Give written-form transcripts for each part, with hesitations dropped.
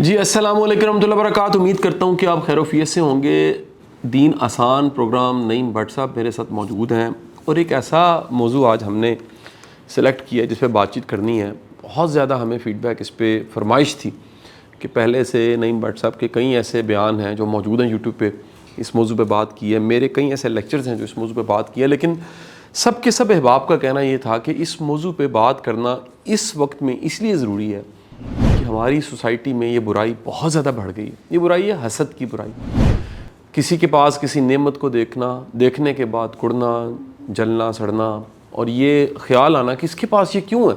جی السلام علیکم ورحمۃ اللہ وبرکاتہ. امید کرتا ہوں کہ آپ خیر و عافیت سے ہوں گے. دین آسان پروگرام نعیم بٹ صاحب میرے ساتھ موجود ہیں اور ایک ایسا موضوع آج ہم نے سلیکٹ کیا ہے جس پہ بات چیت کرنی ہے. بہت زیادہ ہمیں فیڈ بیک اس پہ فرمائش تھی کہ پہلے سے نعیم بٹ صاحب کے کئی ایسے بیان ہیں جو موجود ہیں یوٹیوب پہ اس موضوع پہ بات کی ہے. میرے کئی ایسے لیکچرز ہیں جو اس موضوع پہ بات کیا ہے, لیکن سب کے سب احباب کا کہنا یہ تھا کہ اس موضوع پہ بات کرنا اس وقت میں اس لیے ضروری ہے کہ ہماری سوسائٹی میں یہ برائی بہت زیادہ بڑھ گئی ہے. یہ برائی ہے حسد کی برائی. کسی کے پاس کسی نعمت کو دیکھنے کے بعد کڑنا, جلنا, سڑنا اور یہ خیال آنا کہ اس کے پاس یہ کیوں ہے.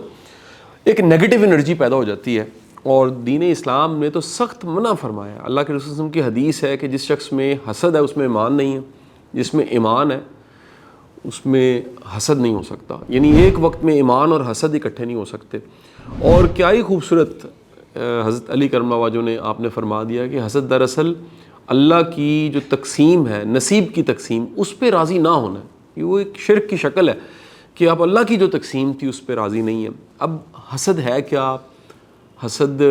ایک نیگیٹو انرجی پیدا ہو جاتی ہے اور دین اسلام نے تو سخت منع فرمایا ہے. اللہ کے رسول صلی اللہ علیہ وسلم کی حدیث ہے کہ جس شخص میں حسد ہے اس میں ایمان نہیں ہے, جس میں ایمان ہے اس میں حسد نہیں ہو سکتا. یعنی ایک وقت میں ایمان اور حسد اکٹھے نہیں ہو سکتے. اور کیا ہی خوبصورت حضرت علی کرم اللہ وجہ نے آپ نے فرما دیا کہ حسد دراصل اللہ کی جو تقسیم ہے, نصیب کی تقسیم, اس پہ راضی نہ ہونا ہے. یہ وہ ایک شرک کی شکل ہے کہ آپ اللہ کی جو تقسیم تھی اس پہ راضی نہیں ہیں. اب حسد ہے کیا؟ حسد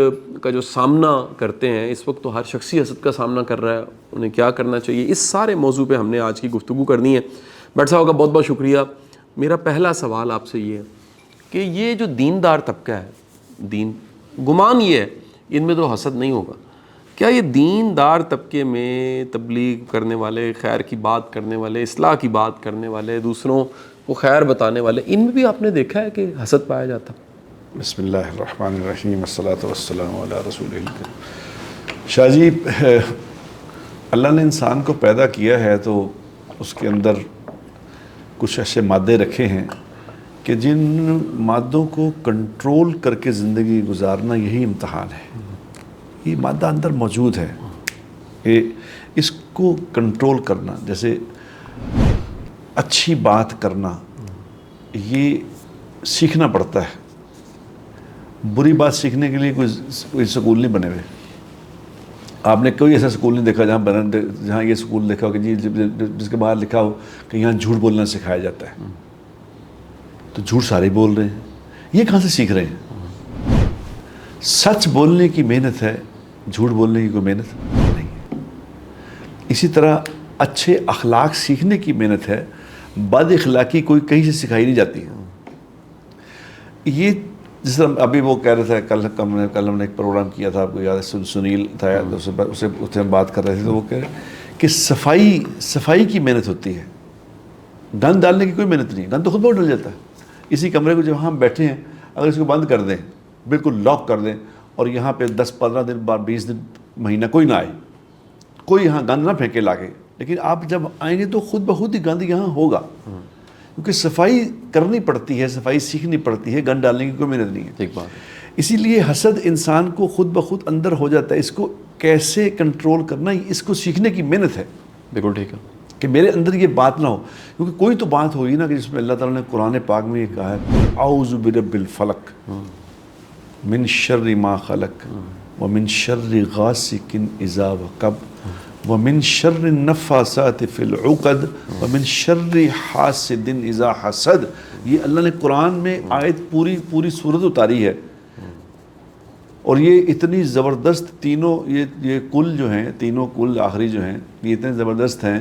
کا جو سامنا کرتے ہیں اس وقت تو ہر شخصی حسد کا سامنا کر رہا ہے, انہیں کیا کرنا چاہیے, اس سارے موضوع پہ ہم نے آج کی گفتگو کرنی ہے. بٹ صاحب کا بہت بہت شکریہ. میرا پہلا سوال آپ سے یہ ہے کہ یہ جو دیندار طبقہ ہے, دین گمان یہ ہے ان میں تو حسد نہیں ہوگا, کیا یہ دیندار طبقے میں تبلیغ کرنے والے, خیر کی بات کرنے والے, اصلاح کی بات کرنے والے, دوسروں کو خیر بتانے والے, ان میں بھی آپ نے دیکھا ہے کہ حسد پایا جاتا؟ بسم اللہ الرحمن الرحیم والصلاۃ والسلام علی رسول اللہ. شاہ جی, اللہ نے انسان کو پیدا کیا ہے تو اس کے اندر کچھ ایسے مادے رکھے ہیں کہ جن مادوں کو کنٹرول کر کے زندگی گزارنا یہی امتحان ہے. یہ مادہ اندر موجود ہے, اس کو کنٹرول کرنا, جیسے اچھی بات کرنا, یہ سیکھنا پڑتا ہے. بری بات سیکھنے کے لیے کوئی سکول نہیں بنے ہوئے. آپ نے کوئی ایسا سکول نہیں دیکھا جہاں یہ سکول دیکھا ہو کہ جی جس کے باہر لکھا ہو کہ یہاں جھوٹ بولنا سکھایا جاتا ہے. تو جھوٹ سارے بول رہے ہیں, یہ کہاں سے سیکھ رہے ہیں؟ سچ بولنے کی محنت ہے, جھوٹ بولنے کی کوئی محنت نہیں ہے. اسی طرح اچھے اخلاق سیکھنے کی محنت ہے, بد اخلاقی کوئی کہیں سے سکھائی نہیں جاتی. یہ جس طرح ابھی وہ کہہ رہے تھے, کل ہم نے ایک پروگرام کیا تھا, آپ کو یاد ہے, سنیل تھا, اسے ہم بات کر رہے تھے, تو وہ کہہ رہے کہ صفائی کی محنت ہوتی ہے, گند ڈالنے کی کوئی محنت نہیں. گند تو خود بہت ڈل جاتا ہے. اسی کمرے کو جب ہم بیٹھے ہیں, اگر اس کو بند کر دیں, بالکل لاک کر دیں, اور یہاں پہ 10-15 دن 20 دن مہینہ کوئی نہ آئے, کوئی یہاں گند نہ پھینکے لا کے, لیکن آپ جب آئیں گے تو خود بخود ہی گند یہاں ہوگا, کیونکہ صفائی کرنی پڑتی ہے, صفائی سیکھنی پڑتی ہے, گند ڈالنے کی کوئی محنت نہیں ہے. ایک بات, اسی لیے حسد انسان کو خود بخود اندر ہو جاتا ہے. اس کو کیسے کنٹرول کرنا, اس کو سیکھنے کی محنت ہے. بالکل ٹھیک ہے کہ میرے اندر یہ بات نہ ہو, کیونکہ کوئی تو بات ہوئی نا کہ جس میں اللہ تعالیٰ نے قرآن پاک میں یہ کہا ہے, اعوذ برب الفلق من شر ما خلق ومن شر غاسق اذا وقب ومن شر النفاثات فی العقد ومن شر حاسد اذا حسد. یہ اللہ نے قرآن میں آیت پوری صورت اتاری ہے, اور یہ اتنی زبردست تینوں یہ کل جو ہیں, تینوں کل آخری جو ہیں, یہ اتنے زبردست ہیں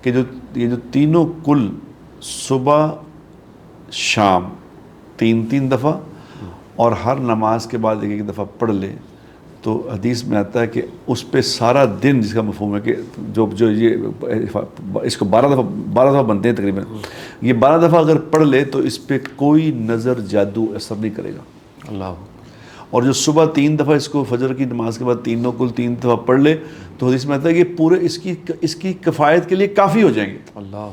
کہ یہ جو تینوں کل صبح شام 3 دفعہ اور ہر نماز کے بعد ایک دفعہ پڑھ لے, تو حدیث میں آتا ہے کہ اس پہ سارا دن, جس کا مفہوم ہے کہ جو یہ اس کو 12 دفعہ بنتے ہیں تقریباً, یہ 12 دفعہ اگر پڑھ لے تو اس پہ کوئی نظر جادو اثر نہیں کرے گا. اللہ. اور جو صبح 3 دفعہ اس کو فجر کی نماز کے بعد تینوں کل 3 دفعہ پڑھ لے تو حدیث میں آتا ہے کہ پورے اس کی کفایت کے لیے کافی ہو جائیں گے. اللہ.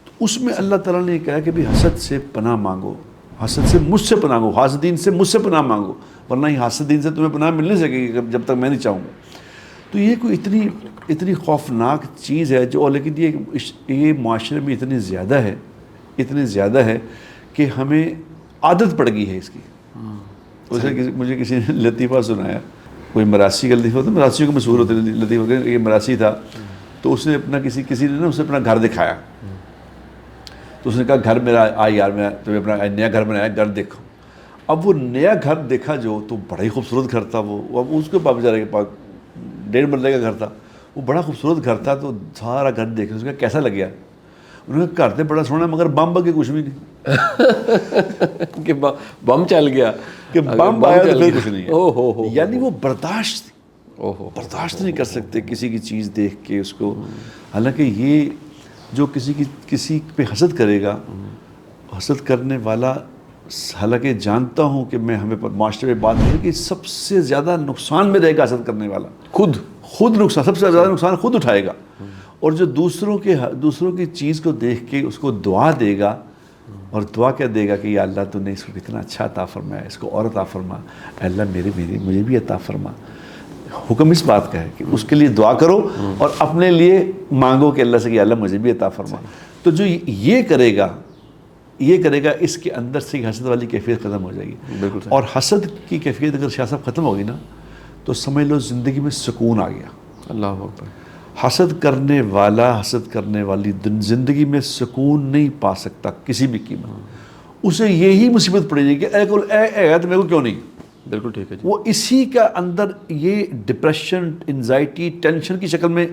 تو اس میں اللہ تعالیٰ نے یہ کہا کہ بھی حسد سے پناہ مانگو, حسد سے مجھ سے پناہ مانگو, حاسدین سے مجھ سے پناہ مانگو, ورنہ ہی حاسدین سے تمہیں پناہ مل نہیں سکے گی جب تک میں نہیں چاہوں گا. تو یہ کوئی اتنی خوفناک چیز ہے جو, لیکن یہ معاشرے میں اتنی زیادہ ہے کہ ہمیں عادت پڑ گئی ہے اس کی. مجھے کسی نے لطیفہ سنایا, کوئی مراسی کا لطیفہ ہوتا ہے, مراسی کو مشہور ہوتے ہیں لطیفہ, یہ مراسی تھا, تو اس نے اپنا کسی نے نا اسے اپنا گھر دکھایا, تو اس نے کہا گھر میرا آ یار, میں تمہیں اپنا نیا گھر بنایا, گھر دیکھو. اب وہ نیا گھر دیکھا جو تو بڑا ہی خوبصورت گھر تھا وہ، اب اس کے پاس بیچارے کے پاس 1.5 مرلے کا گھر تھا، وہ بڑا خوبصورت گھر تھا، تو سارا گھر دیکھا اس کا کیسا لگیا، انہوں نے گھر تو بڑا سونا مگر بم بگے کچھ بھی نہیں کہ بم چل گیا، کہ بم آیا تو پھر کچھ نہیں ہے. یعنی وہ برداشت نہیں کر سکتے کسی کی چیز دیکھ کے اس کو. حالانکہ یہ جو کسی پہ حسد کرے گا، حسد کرنے والا، حالانکہ جانتا ہوں کہ میں ہمیں معاشرے میں بات نہیں کہ سب سے زیادہ نقصان میں رہے گا حسد کرنے والا، خود نقصان، سب سے زیادہ نقصان خود اٹھائے گا. اور جو دوسروں کی چیز کو دیکھ کے اس کو دعا دے گا، اور دعا کیا دے گا کہ یا اللہ تو نے اس کو کتنا اچھا عطا فرمایا، اس کو اور عطا فرما، اللہ مجھے بھی عطا فرما. حکم اس بات کا ہے کہ اس کے لیے دعا کرو اور اپنے لیے مانگو کہ اللہ سے کہ اللہ مجھے بھی عطا فرما. تو جو یہ کرے گا اس کے اندر سے حسد والی کیفیت ختم ہو جائے گی. اور حسد کی کیفیت اگر شاہ صاحب ختم ہوگی نا تو سمجھ لو زندگی میں سکون آ گیا. اللہ اکبر. حسد کرنے والی زندگی میں سکون نہیں پا سکتا کسی بھی قیمت. اسے یہی مصیبت پڑے گی کہ اے تو میرے کو کیوں نہیں. بالکل ٹھیک ہے جی. وہ اسی کا اندر یہ ڈپریشن، انزائٹی، ٹینشن کی شکل میں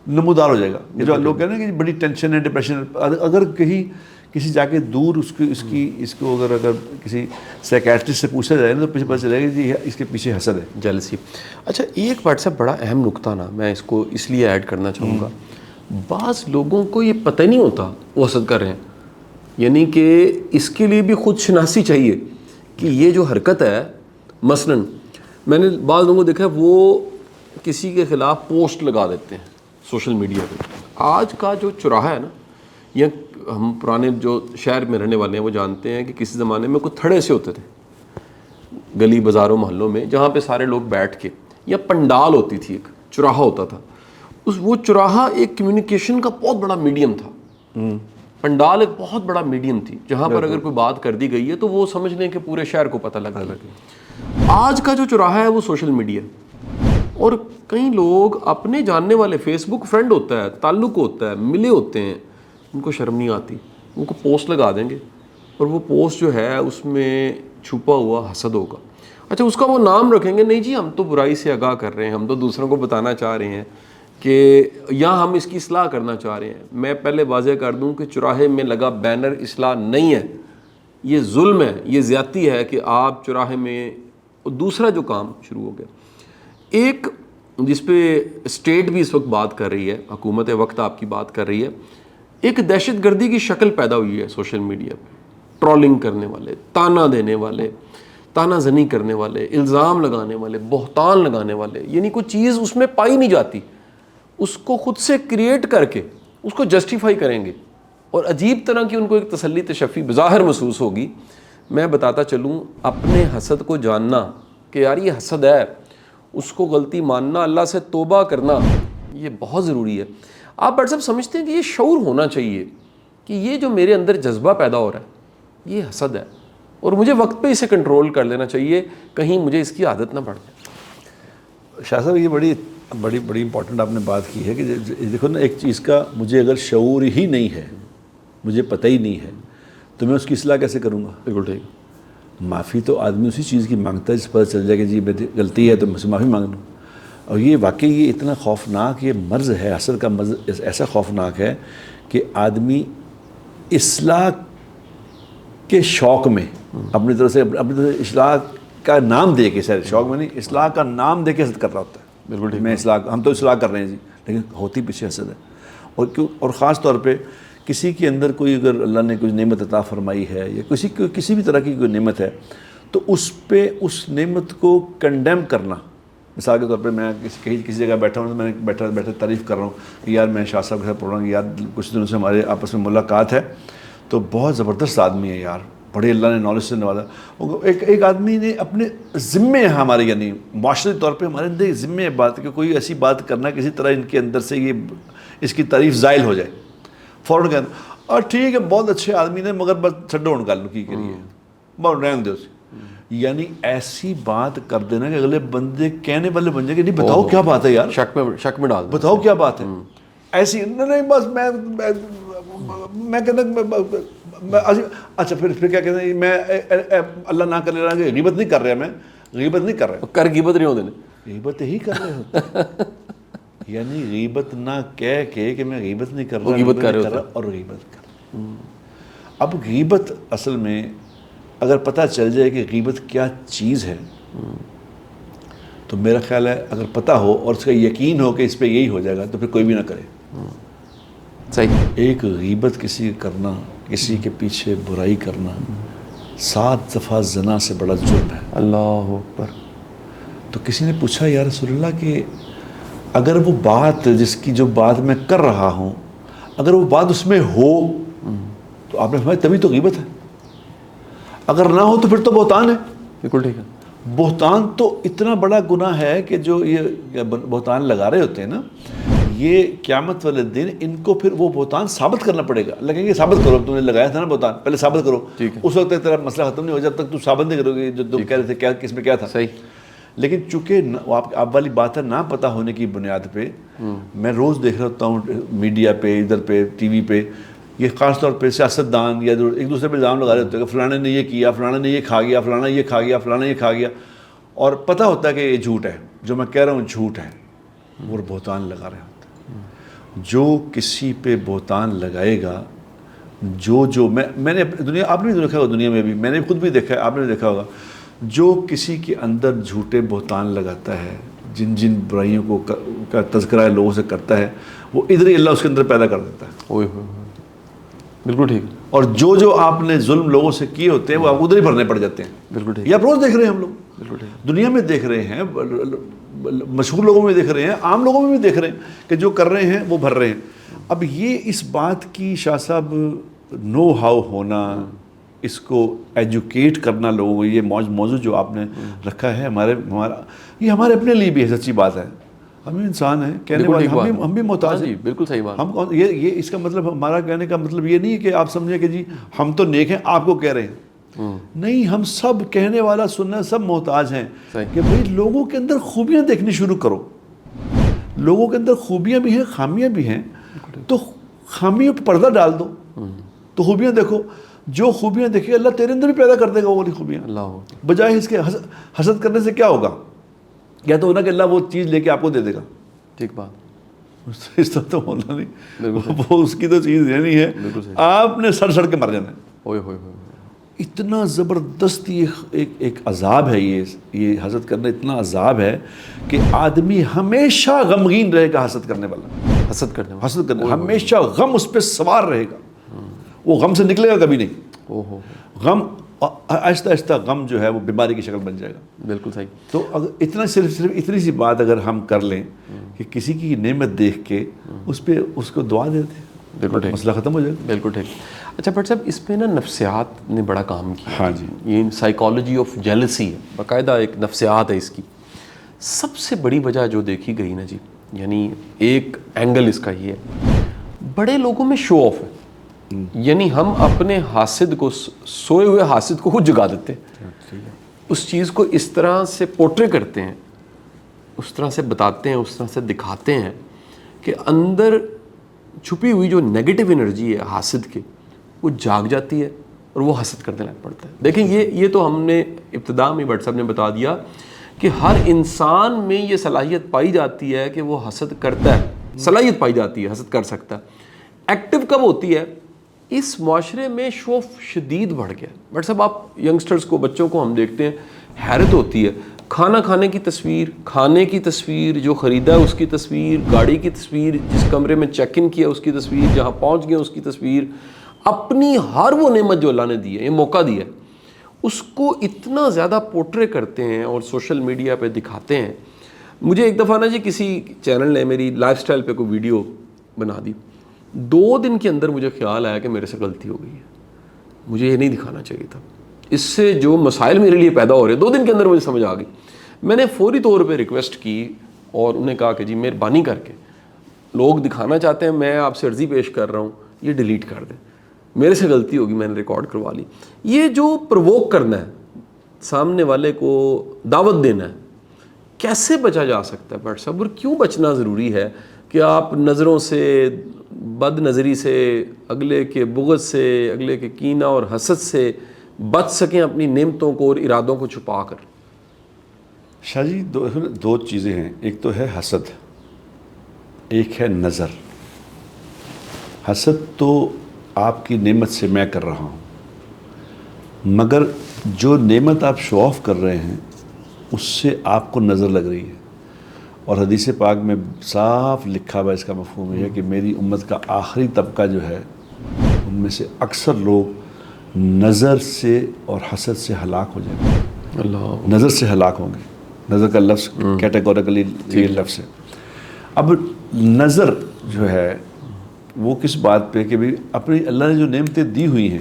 نمودار ہو جائے گا. جو لوگ کہتے ہیں کہ بڑی ٹینشن ہے، ڈپریشن، اگر کہیں کسی جا کے دور اس کو اگر کسی سائیکیٹرسٹ سے پوچھا جائے نا تو پیچھے پتہ چلے گا جی اس کے پیچھے حسد ہے، جیلسی. اچھا ایک واٹس ایپ بڑا اہم نقطہ نا میں اس کو اس لیے ایڈ کرنا چاہوں گا، بعض لوگوں کو یہ پتہ نہیں ہوتا وہ حسد کر رہے ہیں. یعنی کہ اس کے لیے بھی خود شناسی چاہیے کہ یہ جو حرکت ہے، مثلاً میں نے بعض لوگوں کو دیکھا ہے وہ کسی کے خلاف پوسٹ لگا دیتے ہیں سوشل میڈیا پہ. آج کا جو چوراہا ہے نا، یا ہم پرانے جو شہر میں رہنے والے ہیں وہ جانتے ہیں کہ کسی زمانے میں کوئی تھڑے سے ہوتے تھے گلی بازاروں محلوں میں، جہاں پہ سارے لوگ بیٹھ کے، یا پنڈال ہوتی تھی، ایک چوراہا ہوتا تھا. وہ چوراہا ایک کمیونیکیشن کا بہت بڑا میڈیم تھا. پنڈال ایک بہت بڑا میڈیم تھی جہاں پر اگر کوئی بات کر دی گئی ہے تو وہ سمجھ لیں کہ پورے شہر کو پتہ لگ گیا. آج کا جو چوراہا ہے وہ سوشل میڈیا، اور کئی لوگ اپنے جاننے والے، فیس بک فرینڈ ہوتا ہے، تعلق ہوتا ہے، ملے ہوتے ہیں، ان کو شرم نہیں آتی، ان کو پوسٹ لگا دیں گے اور وہ پوسٹ جو ہے اس میں چھپا ہوا حسد ہوگا. اچھا اس کا وہ نام رکھیں گے، نہیں جی ہم تو برائی سے آگاہ کر رہے ہیں، ہم تو دوسروں کو بتانا چاہ رہے ہیں کہ یا ہم اس کی اصلاح کرنا چاہ رہے ہیں. میں پہلے واضح کر دوں کہ چوراہے میں لگا بینر اصلاح نہیں ہے، یہ ظلم ہے، یہ زیادتی ہے کہ آپ چوراہے میں. دوسرا جو کام شروع ہو گیا، ایک جس پہ اسٹیٹ بھی اس وقت بات کر رہی ہے، حکومت وقت آپ کی بات کر رہی ہے، ایک دہشت گردی کی شکل پیدا ہوئی ہے سوشل میڈیا پہ. ٹرولنگ کرنے والے، تانا دینے والے، تانا زنی کرنے والے، الزام لگانے والے، بہتان لگانے والے. یعنی کوئی چیز اس میں پائی نہیں جاتی، اس کو خود سے کریٹ کر کے اس کو جسٹیفائی کریں گے، اور عجیب طرح کی ان کو ایک تسلی تشفی بظاہر محسوس ہوگی. میں بتاتا چلوں، اپنے حسد کو جاننا کہ یار یہ حسد ہے، اس کو غلطی ماننا، اللہ سے توبہ کرنا، یہ بہت ضروری ہے. آپ بٹ صاحب سمجھتے ہیں کہ یہ شعور ہونا چاہیے کہ یہ جو میرے اندر جذبہ پیدا ہو رہا ہے یہ حسد ہے، اور مجھے وقت پہ اسے کنٹرول کر لینا چاہیے، کہیں مجھے اس کی عادت نہ پڑ جائے. شاہ صاحب یہ بڑی امپورٹنٹ آپ نے بات کی ہے کہ دیکھو نا، ایک چیز کا مجھے اگر شعور ہی نہیں ہے، مجھے پتہ ہی نہیں ہے، تو میں اس کی اصلاح کیسے کروں گا؟ بالکل ٹھیک. معافی تو آدمی اسی چیز کی مانگتا ہے جس پر چل جائے کہ جی میری غلطی ہے تو مجھ سے معافی مانگ لوں. اور یہ واقعی یہ اتنا خوفناک یہ مرض ہے، حسد کا مرض ایسا خوفناک ہے کہ آدمی اصلاح کے شوق میں اپنی طرف سے اصلاح کا نام دے کے، شوق میں نہیں، اصلاح کا نام دے کے حسد کر رہا ہوتا ہے. بالکل ٹھیک. میں ہم تو اصلاح کر رہے ہیں جی، لیکن ہوتی پیچھے حسد ہے. اور خاص طور پہ کسی کے اندر کوئی اگر اللہ نے کوئی نعمت عطا فرمائی ہے یا کسی بھی طرح کی کوئی نعمت ہے تو اس پہ اس نعمت کو کنڈیم کرنا. مثال کے طور پہ میں کسی جگہ بیٹھا ہوں، میں بیٹھا تعریف کر رہا ہوں کہ یار میں شاہ صاحب کے ساتھ پڑھ رہا ہوں، یار کچھ دنوں سے ہمارے آپس میں ملاقات ہے تو بہت زبردست آدمی ہے یار، بڑے اللہ نے نالج سے نوازا. ایک آدمی نے اپنے ذمے ہمارے، یعنی معاشرتی طور پہ ہمارے اندر ذمے ہے بات کہ کوئی ایسی بات کرنا کسی طرح ان کے اندر سے یہ اس کی تعریف زائل ہو جائے. فوراً کہنا اور ٹھیک ہے بہت اچھے آدمی نے مگر بس چھڈو ان گل کی کریے بہت رہن دو. یعنی ایسی بات کر دینا کہ اگلے بندے کہنے والے بن جائے کہ نہیں بتاؤ کیا بات ہے یار، شک میں ڈال دو، بتاؤ کیا بات ہے. ایسی نہیں بس میں کہتا اچھا پھر کیا کہتے ہیں میں اللہ نہ کر رہا کہ غیبت نہیں کر رہا، میں غیبت نہیں کر رہا، کر غیبت نہیں ہونے غیبت ہی کر رہے ہوتے یعنی غیبت نہ کہہ کے کہ میں غیبت نہیں کر رہا، غیبت کر رہا اور غیبت کر رہا۔ اب غیبت اصل میں اگر پتہ چل جائے کہ غیبت کیا چیز ہے تو میرا خیال ہے اگر پتہ ہو اور اس کا یقین ہو کہ اس پہ یہی ہو جائے گا تو پھر کوئی بھی نہ کرے۔ صحیح۔ ایک غیبت کسی کا کرنا، کسی کے پیچھے برائی کرنا 7 دفعہ زنا سے بڑا جرم ہے۔ اللہ اکبر۔ تو کسی نے پوچھا یا رسول اللہ کہ اگر وہ بات جس کی جو بات میں کر رہا ہوں اگر وہ بات اس میں ہو تو آپ نے فرمایا تبھی تو غیبت ہے، اگر نہ ہو تو پھر تو بہتان ہے۔ بالکل ٹھیک ہے۔ بہتان تو اتنا بڑا گناہ ہے کہ جو یہ بہتان لگا رہے ہوتے ہیں نا، یہ قیامت والے دن ان کو پھر وہ بہتان ثابت کرنا پڑے گا۔ لگیں گے ثابت کرو، تم نے لگایا تھا نا بہتان، پہلے ثابت کرو۔ اس وقت تک تیرا مسئلہ ختم نہیں ہو جب تک تو ثابت نہیں کرو گے جو تم کہہ رہے تھے کیا کس میں کیا تھا۔ صحیح۔ لیکن چونکہ آپ والی بات ہے نہ پتہ ہونے کی بنیاد پہ میں روز دیکھ رہا ہوتا ہوں میڈیا پہ، ادھر پہ ٹی وی پہ، یہ خاص طور پہ سیاستدان یا ایک دوسرے پہ الزام لگا رہے ہوتے ہیں کہ فلانے نے یہ کیا، فلانے نے یہ کھا گیا، فلانا یہ کھا گیا، فلانا یہ کھا گیا، اور پتہ ہوتا ہے کہ یہ جھوٹ ہے، جو میں کہہ رہا ہوں جھوٹ ہے، وہ بہتان لگا رہے ہوتے ہیں۔ جو کسی پہ بہتان لگائے گا، جو میں نے دنیا، آپ نے بھی دیکھا ہوگا، دنیا میں بھی میں نے خود بھی دیکھا ہے، آپ نے بھی دیکھا ہوگا، جو کسی کے اندر جھوٹے بہتان لگاتا ہے، جن برائیوں کو کا تذکرہ لوگوں سے کرتا ہے، وہ ادھر ہی اللہ اس کے اندر پیدا کر دیتا ہے۔ اوئے ہوئے، بالکل ٹھیک۔ اور جو آپ نے ظلم لوگوں سے کیے ہوتے ہیں وہ آپ ادھر ہی بھرنے پڑ جاتے ہیں۔ بالکل ٹھیک۔ یہ آپ روز دیکھ رہے ہیں، ہم لوگ بالکل ٹھیک، دنیا میں دیکھ رہے ہیں، مشہور لوگوں میں دیکھ رہے ہیں، عام لوگوں میں بھی دیکھ رہے ہیں کہ جو کر رہے ہیں وہ بھر رہے ہیں۔ اب یہ اس بات کی شاہ صاحب نو ہاؤ ہونا، اس کو ایجوکیٹ کرنا لوگوں کو، یہ موضوع جو آپ نے رکھا ہے یہ ہمارے اپنے لیے بھی ہے، سچی بات ہے۔ ہم انسان ہیں، کہنے والے ہم بھی محتاج ہیں۔ بالکل صحیح بات۔ ہم یہ اس کا مطلب، ہمارا کہنے کا مطلب یہ نہیں ہے کہ آپ سمجھیں کہ جی ہم تو نیک ہیں آپ کو کہہ رہے ہیں، نہیں، ہم سب کہنے والا سننا سب محتاج ہیں کہ بھئی لوگوں کے اندر خوبیاں دیکھنی شروع کرو۔ لوگوں کے اندر خوبیاں بھی ہیں، خامیاں بھی ہیں، تو خامیوں پہ پردہ ڈال دو تو خوبیاں دیکھو۔ جو خوبیاں دیکھے اللہ تیرے اندر بھی پیدا کر دے گا وہ والی خوبیاں، بجائے اس کے حسد کرنے سے کیا ہوگا؟ یا تو ہونا کہ اللہ وہ چیز لے کے آپ کو دے دے گا، ٹھیک بات، اس طرح تو ہونا نہیں، وہ اس کی تو چیز یہ نہیں ہے، آپ نے سڑ کے مر جانا ہے۔ اتنا زبردست ایک عذاب ہے یہ حسد کرنا، اتنا عذاب ہے کہ آدمی ہمیشہ غمگین رہے گا، حسد کرنے والا، حسد کرنے ہمیشہ غم اس پہ سوار رہے گا، وہ غم سے نکلے گا کبھی نہیں۔ غم آہستہ آہستہ غم جو ہے وہ بیماری کی شکل بن جائے گا۔ بالکل صحیح۔ تو اگر اتنا صرف اتنی سی بات اگر ہم کر لیں کہ کسی کی نعمت دیکھ کے اس پہ اس کو دعا دے دیں، بالکل ٹھیک، مسئلہ ختم ہو جائے گا۔ بالکل ٹھیک۔ اچھا بٹ صاحب، اس پہ نا نفسیات نے بڑا کام کیا۔ ہاں جی، یہ سائیکالوجی آف جیلسی ہے، باقاعدہ ایک نفسیات ہے اس کی۔ سب سے بڑی وجہ جو دیکھی گئی نا جی، یعنی ایک اینگل اس کا یہ ہے، بڑے لوگوں میں شو آف ہے، یعنی ہم اپنے حاسد کو، سوئے ہوئے حاسد کو خود جگا دیتے ہیں، اس چیز کو اس طرح سے پورٹرے کرتے ہیں، اس طرح سے بتاتے ہیں، اس طرح سے دکھاتے ہیں کہ اندر چھپی ہوئی جو نیگیٹو انرجی ہے حاسد کے، وہ جاگ جاتی ہے اور وہ حسد کرنے لگ پڑتا ہے۔ دیکھیں یہ تو ہم نے ابتدا میں بٹ صاحب نے بتا دیا کہ ہر انسان میں یہ صلاحیت پائی جاتی ہے کہ وہ حسد کرتا ہے، صلاحیت پائی جاتی ہے، حسد کر سکتا ہے۔ ایکٹیو کب ہوتی ہے؟ اس معاشرے میں شوف شدید بڑھ گیا۔ بٹ صاحب آپ ینگسٹرز کو، بچوں کو ہم دیکھتے ہیں، حیرت ہوتی ہے، کھانا کھانے کی تصویر، کھانے کی تصویر، جو خریدا ہے اس کی تصویر، گاڑی کی تصویر، جس کمرے میں چیک ان کیا اس کی تصویر، جہاں پہنچ گئے اس کی تصویر، اپنی ہر وہ نعمت جو اللہ نے دی ہے، یہ موقع دیا ہے، اس کو اتنا زیادہ پورٹرے کرتے ہیں اور سوشل میڈیا پہ دکھاتے ہیں۔ مجھے ایک دفعہ نا جی کسی چینل نے میری لائف سٹائل پہ کوئی ویڈیو بنا دی، 2 دن کے اندر مجھے خیال آیا کہ میرے سے غلطی ہو گئی ہے، مجھے یہ نہیں دکھانا چاہیے تھا، اس سے جو مسائل میرے لیے پیدا ہو رہے ہیں 2 دن کے اندر مجھے سمجھ آ گئی۔ میں نے فوری طور پہ ریکویسٹ کی اور انہیں کہا کہ جی مہربانی کر کے، لوگ دکھانا چاہتے ہیں، میں آپ سے عرضی پیش کر رہا ہوں، یہ ڈیلیٹ کر دیں، میرے سے غلطی ہوگی، میں نے ریکارڈ کروا لی۔ یہ جو پرووک کرنا ہے، سامنے والے کو دعوت دینا ہے، کیسے بچا جا سکتا ہے بٹ صاحب، اور کیوں بچنا ضروری ہے؟ کہ آپ نظروں سے، بد نظری سے، اگلے کے بغض سے، اگلے کے کینہ اور حسد سے بچ سکیں اپنی نعمتوں کو اور ارادوں کو چھپا کر؟ شاہ جی دو چیزیں ہیں، ایک تو ہے حسد، ایک ہے نظر۔ حسد تو آپ کی نعمت سے میں کر رہا ہوں، مگر جو نعمت آپ شو آف کر رہے ہیں اس سے آپ کو نظر لگ رہی ہے، اور حدیث پاک میں صاف لکھا ہوا اس کا مفہوم ہے کہ میری امت کا آخری طبقہ جو ہے ان میں سے اکثر لوگ نظر سے اور حسد سے ہلاک ہو جائیں گے۔ اللہ، نظر سے ہلاک ہوں گے، نظر کا لفظ کیٹیگوریکلی یہ لفظ ہے۔ اب نظر جو ہے وہ کس بات پہ کہ بھی اپنی اللہ نے جو نعمتیں دی ہوئی ہیں،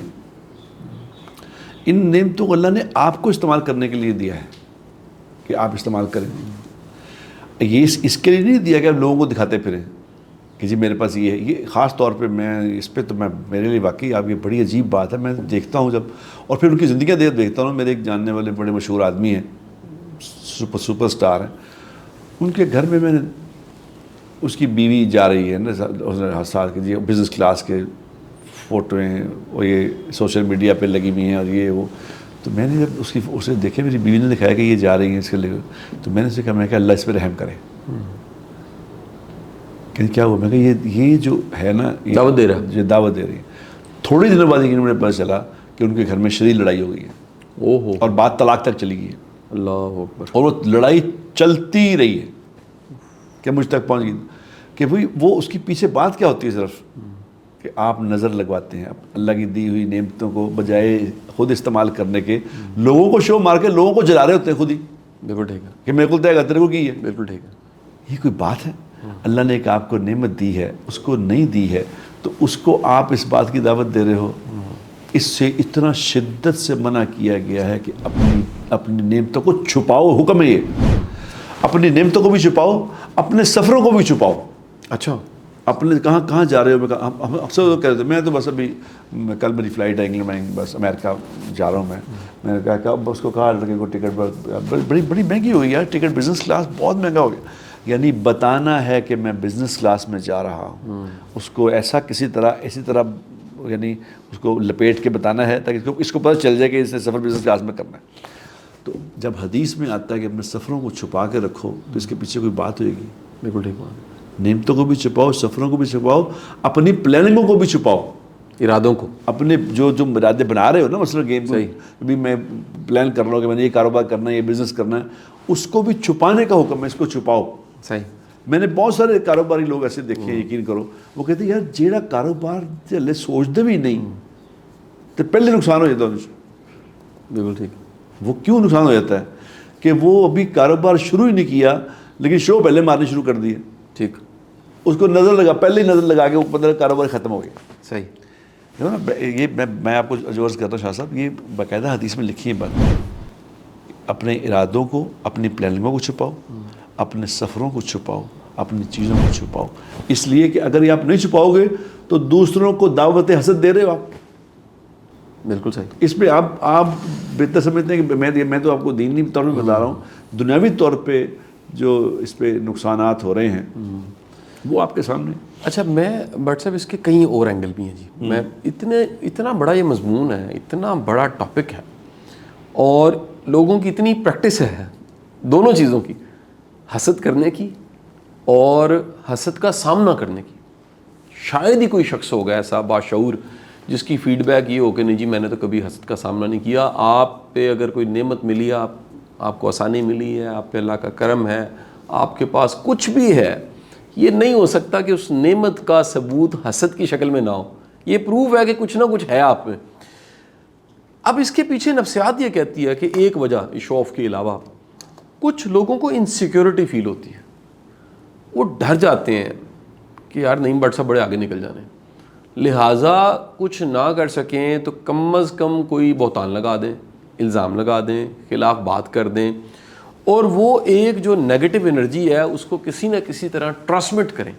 ان نعمتوں کو اللہ نے آپ کو استعمال کرنے کے لیے دیا ہے کہ آپ استعمال کریں۔ یہ اس کے لیے نہیں دیا کہ آپ لوگوں کو دکھاتے پھریں کہ جی میرے پاس یہ ہے۔ یہ خاص طور پہ میں اس پہ تو میرے لیے واقعی آپ یہ بڑی عجیب بات ہے۔ میں دیکھتا ہوں جب، اور پھر ان کی زندگیاں دیکھتا ہوں، میرے ایک جاننے والے بڑے مشہور آدمی ہیں، سپر سٹار ہیں، ان کے گھر میں نے اس کی بیوی جا رہی ہے نا سال کے، جی بزنس کلاس کے فوٹو ہیں، اور یہ سوشل میڈیا پہ لگی ہوئی ہیں، اور یہ وہ، تو میں نے جب اسے دیکھے، میری بیوی نے دکھایا کہ یہ جا رہی ہیں اس کے لیے، تو میں نے اسے کہا، میں کہ اللہ اس پہ رحم کرے۔ کہ کیا ہوا؟ میں کہ یہ جو ہے نا دعوت دے رہا، یہ دعوت دے رہی ہے۔ تھوڑی دنوں بعد انہوں نے پتہ چلا کہ ان کے گھر میں شدید لڑائی ہو گئی ہے، اوہ، اور بات طلاق تک چلی گئی ہے، اللہ اکبر، اور وہ لڑائی چلتی رہی ہے کہ مجھ تک پہنچ گئی کہ بھئی وہ اس کی پیچھے بات کیا ہوتی ہے، صرف کہ آپ نظر لگواتے ہیں اللہ کی دی ہوئی نعمتوں کو بجائے خود استعمال کرنے کے، لوگوں کو شو مار کے لوگوں کو جلا رہے ہوتے ہیں خود ہی، بالکل ٹھیک ہے، کہ میرے کو دے گا تیرے کو کی ہے۔ بالکل ٹھیک ہے۔ یہ کوئی بات ہے؟ اللہ نے ایک آپ کو نعمت دی ہے، اس کو نہیں دی ہے، تو اس کو آپ اس بات کی دعوت دے رہے ہو۔ اس سے اتنا شدت سے منع کیا گیا ہے کہ اپنی نعمتوں کو چھپاؤ، حکم ہے یہ، اپنی نعمتوں کو بھی چھپاؤ، اپنے سفروں کو بھی چھپاؤ۔ اچھا، اپنے کہاں جا رہے ہو؟ میں کہا، ہم اکثر کہہ رہے تھے میں تو بس ابھی کل میری فلائٹ ہے انگلینڈ میں، بس امریکہ جا رہا ہوں میں نے کہا اس کو کہا لڑکے کو ٹکٹ بڑی مہنگی ہوئی یار، ٹکٹ بزنس کلاس بہت مہنگا ہو گیا۔ یعنی بتانا ہے کہ میں بزنس کلاس میں جا رہا ہوں، اس کو ایسا اسی طرح یعنی اس کو لپیٹ کے بتانا ہے تاکہ اس کو پتہ چل جائے کہ اس نے سفر بزنس کلاس میں کرنا ہے۔ تو جب حدیث میں آتا ہے کہ اپنے سفروں کو چھپا کے رکھو، تو اس کے پیچھے کوئی بات ہوئے گی؟ بالکل ٹھیک بات، نعمتوں کو بھی چھپاؤ، سفروں کو بھی چھپاؤ، اپنی پلاننگوں کو بھی چھپاؤ، ارادوں کو، اپنے جو ارادے بنا رہے ہو نا، مثلا گیم کو ابھی میں پلان کر رہا ہوں کہ میں نے یہ کاروبار کرنا ہے، یہ بزنس کرنا ہے، اس کو بھی چھپانے کا حکم ہے، اس کو چھپاؤ۔ صحیح، میں نے بہت سارے کاروباری لوگ ایسے دیکھے ہیں، یقین کرو، وہ کہتے ہیں یار جیڑا کاروبار ہلے سوچتے بھی نہیں تو پہلے نقصان ہو جاتا ہے۔ بالکل ٹھیک، وہ کیوں نقصان ہو جاتا ہے؟ کہ وہ ابھی کاروبار شروع ہی نہیں کیا لیکن شو پہلے مارنے شروع کر دیے، ٹھیک، اس کو نظر لگا، پہلے ہی نظر لگا کے وہ پتہ کاروبار ختم ہو گیا۔ صحیح، یہ میں آپ کو عرض کرتا ہوں شاہ صاحب، یہ باقاعدہ حدیث میں لکھی ہے بات، اپنے ارادوں کو، اپنی پلاننگوں کو چھپاؤ، اپنے سفروں کو چھپاؤ، اپنی چیزوں کو چھپاؤ، اس لیے کہ اگر یہ آپ نہیں چھپاؤ گے تو دوسروں کو دعوت حسد دے رہے ہو آپ۔ بالکل صحیح، اس پہ آپ بہتر سمجھتے ہیں کہ میں تو آپ کو دینی طور پہ بتا رہا ہوں، دنیاوی طور پہ جو اس پہ نقصانات ہو رہے ہیں وہ آپ کے سامنے۔ اچھا، میں بٹ صاحب اس کے کئی اور اینگل بھی ہیں جی، میں اتنا بڑا یہ مضمون ہے، اتنا بڑا ٹاپک ہے، اور لوگوں کی اتنی پریکٹس ہے دونوں چیزوں کی، حسد کرنے کی اور حسد کا سامنا کرنے کی۔ شاید ہی کوئی شخص ہوگا ایسا باشعور جس کی فیڈ بیک یہ ہو کہ نہیں جی میں نے تو کبھی حسد کا سامنا نہیں کیا۔ آپ پہ اگر کوئی نعمت ملی، آپ کو آسانی ملی ہے، آپ پہ اللہ کا کرم ہے، آپ کے پاس کچھ بھی ہے، یہ نہیں ہو سکتا کہ اس نعمت کا ثبوت حسد کی شکل میں نہ ہو۔ یہ پروف ہے کہ کچھ نہ کچھ ہے آپ میں۔ اب اس کے پیچھے نفسیات یہ کہتی ہے کہ ایک وجہ شو آف کے علاوہ کچھ لوگوں کو انسیکیورٹی فیل ہوتی ہے، وہ ڈر جاتے ہیں کہ یار نہیں بٹ صاحب بڑے آگے نکل جانے، لہٰذا کچھ نہ کر سکیں تو کم از کم کوئی بہتان لگا دیں، الزام لگا دیں، خلاف بات کر دیں، اور وہ ایک جو نیگیٹو انرجی ہے اس کو کسی نہ کسی طرح ٹرانسمٹ کریں۔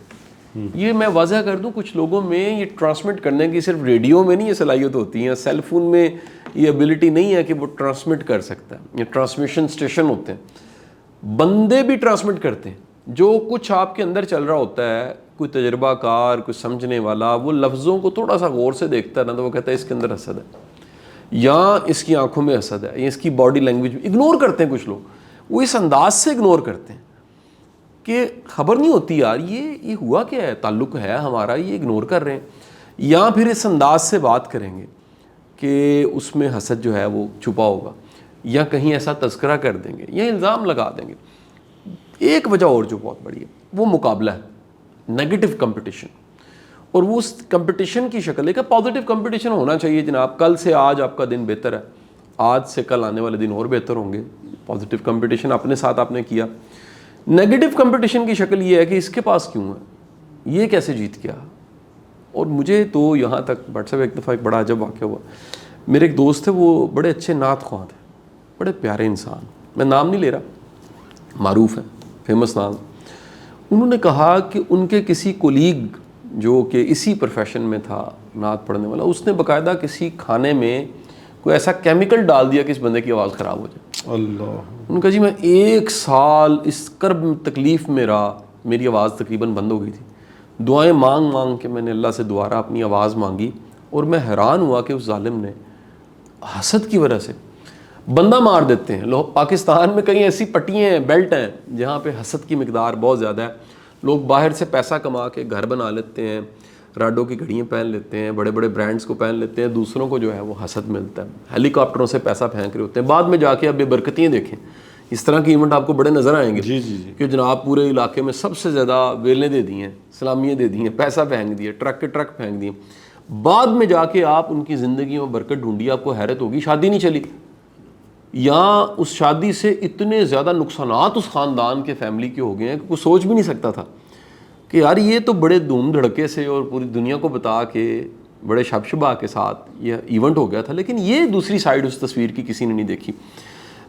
یہ میں واضح کر دوں، کچھ لوگوں میں یہ ٹرانسمٹ کرنے کی صرف ریڈیو میں نہیں یہ صلاحیت ہوتی ہے، سیل فون میں یہ ایبلٹی نہیں ہے کہ وہ ٹرانسمٹ کر سکتا ہے، یہ ٹرانسمیشن اسٹیشن ہوتے ہیں، بندے بھی ٹرانسمٹ کرتے ہیں، جو کچھ آپ کے اندر چل رہا ہوتا ہے، کوئی تجربہ کار، کوئی سمجھنے والا، وہ لفظوں کو تھوڑا سا غور سے دیکھتا ہے نا، تو وہ کہتا ہے اس کے اندر حسد ہے، یا اس کی آنکھوں میں حسد ہے، یا اس کی باڈی لینگویج میں اگنور کرتے ہیں کچھ لوگ، وہ اس انداز سے اگنور کرتے ہیں کہ خبر نہیں ہوتی یار یہ ہوا کیا ہے، تعلق ہے ہمارا، یہ اگنور کر رہے ہیں، یا پھر اس انداز سے بات کریں گے کہ اس میں حسد جو ہے وہ چھپا ہوگا، یا کہیں ایسا تذکرہ کر دیں گے یا الزام لگا دیں گے۔ ایک وجہ اور جو بہت بڑی ہے وہ مقابلہ ہے، نیگیٹو کمپٹیشن، اور وہ اس کمپٹیشن کی شکل ہے کہ پازیٹیو کمپٹیشن ہونا چاہیے جناب، کل سے آج آپ کا دن بہتر ہے، آج سے کل آنے والے دن اور بہتر ہوں گے، پازیٹیو کمپٹیشن اپنے ساتھ آپ نے کیا۔ نیگیٹو کمپٹیشن کی شکل یہ ہے کہ اس کے پاس کیوں ہے، یہ کیسے جیت گیا۔ اور مجھے تو یہاں تک بٹ صاحب ایک دفعہ ایک بڑا عجب واقعہ ہوا، میرے ایک دوست تھے، وہ بڑے اچھے نعت خواں تھے، بڑے پیارے انسان، میں نام نہیں لے رہا، معروف ہے، فیمس نام۔ انہوں نے کہا کہ ان کے کسی کولیگ جو کہ اسی پروفیشن میں تھا، نعت پڑھنے والا، اس نے باقاعدہ کسی کھانے میں کوئی ایسا کیمیکل ڈال دیا کہ اس بندے کی آواز خراب ہو جائے۔ اللہ، انہوں نے کہا جی میں 1 سال اس کرب تکلیف میں رہا، میری آواز تقریباً بند ہو گئی تھی، دعائیں مانگ مانگ کے میں نے اللہ سے دوبارہ اپنی آواز مانگی، اور میں حیران ہوا کہ اس ظالم نے حسد کی وجہ سے بندہ مار دیتے ہیں لوگ۔ پاکستان میں کئی ایسی پٹیاں ہیں، بیلٹ ہیں، جہاں پہ حسد کی مقدار بہت زیادہ ہے، لوگ باہر سے پیسہ کما کے گھر بنا لیتے ہیں، راڈو کی گھڑیاں پہن لیتے ہیں، بڑے بڑے برانڈز کو پہن لیتے ہیں، دوسروں کو جو ہے وہ حسد ملتا ہے، ہیلی کاپٹروں سے پیسہ پھینک رہے ہوتے ہیں، بعد میں جا کے اب بے برکتیاں دیکھیں، اس طرح کی ایونٹ آپ کو بڑے نظر آئیں گے جی جی جی، کہ جناب پورے علاقے میں سب سے زیادہ ویلیں دے دی ہیں، سلامیاں دے دی ہیں، پیسہ پھینک دیے، ٹرک کے ٹرک پھینک دیے، بعد میں جا کے آپ ان کی زندگیوں میں برکت ڈھونڈی، آپ کو حیرت ہوگی شادی نہیں چلی، یا اس شادی سے اتنے زیادہ نقصانات اس خاندان کے فیملی کے ہو گئے ہیں کہ کوئی سوچ بھی نہیں سکتا تھا کہ یار یہ تو بڑے دھوم دھڑکے سے اور پوری دنیا کو بتا کے بڑے شبشبا کے ساتھ یہ ایونٹ ہو گیا تھا، لیکن یہ دوسری سائیڈ اس تصویر کی کسی نے نہیں دیکھی۔